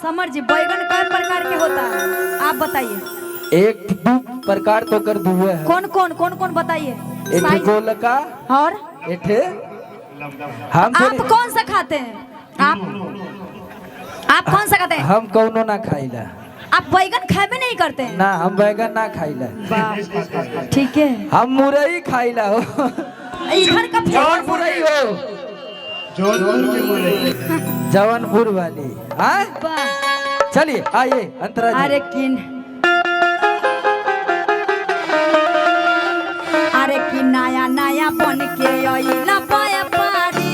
समर जी बैगन कई प्रकार के होता है आप बताइए। एक दो प्रकार तो कर दिए हैं। कौन कौन बताइए। एक गोलका और एक हम आप कौन सा खाते हैं? आप कौन सा खाते हैं? हम कौनो ना खाइला। आप बैगन खाबे नहीं करते हैं? ना हम बैगन ना खाइला। ठीक है हम मुरई खाइला हो। इधर का जौन मुरई हो जौनपुर वाली। हाँ चलिए आइए अंतरा जी। अरे कि नया नया बन के आइला पाया पारी।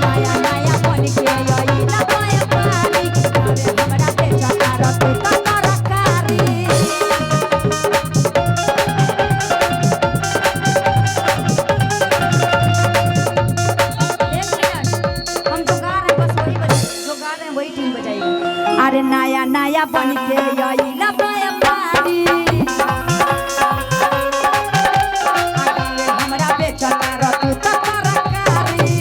नया नया बन के आइला पाया पारी। अरे हमरा के जकार तू तरकारी। हम जो गा रहे हैं बस वही जो गा रहे हैं वही ट्यून बजाइए। अरे नया नया बन के आइला पाया पारी। हमरा बेचता तू तरकारी।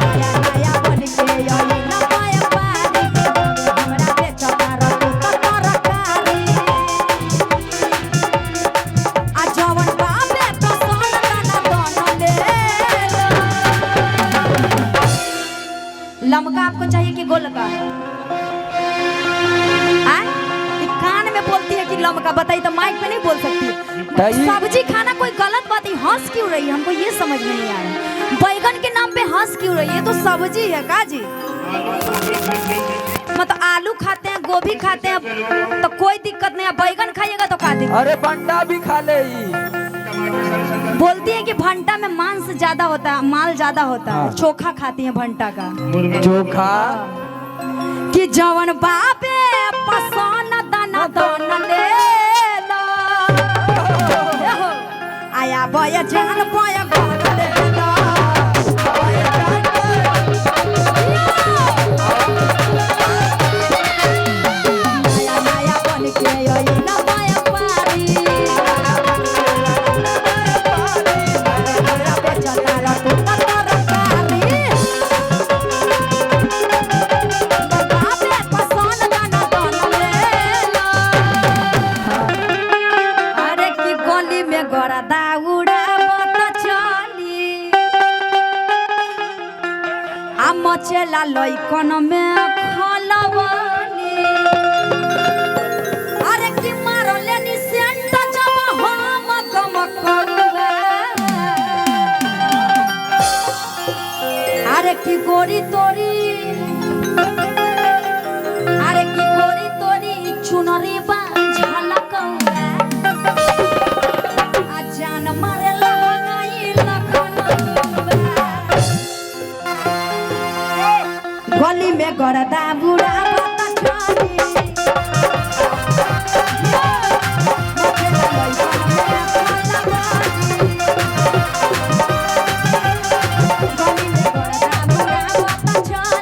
नया नया बन के आइला पाया पारी। हमरा बेचता तू तरकारी। आ जवन बाबे पसंद ना दोनों ले लमका आपको चाहिए कि गोलका? कान में बोलती है कि लमका, बताइए तो माइक पे नहीं बोल सकती। सब्जी खाना कोई गलत बात है, हंस क्यों रही है? हमको ये समझ में नहीं आ रहा। बैगन के नाम पे हंस क्यों रही है? तो सब्जी है का जी। मतलब आलू खाते हैं गोभी खाते हैं तो कोई दिक्कत नहीं है, बैगन खाइएगा तो का दिक्कत? अरे भंटा भी खा ले। बोलती है कि भंटा में मांस ज्यादा होता है, माल ज्यादा होता है। चोखा खाती है भंटा का चोखा कि जवन बाबे पसंद दाना दाना ले लो। आया बया जान बया गाना ले लो। नया नया बन के आइला पाया पारी। बेचता तू तरकारी। बाबे पसंद दाना दाना ले लो। अरे की गली में गड़ा दाउड़ा बत चली। आ मचेला लइकन में खलवानी। अरे की मारले नि सेंट जब हम गम करवा। अरे की गोरी तोरी, अरे की गोरी तोरी चुनरी बा झलकौआ। आ जान मारे लगाई लखनऊआ। गली में गरदा बुढ़ा बत चली। गली में गरदा बुढ़ा बत चली।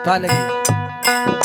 खा लेगी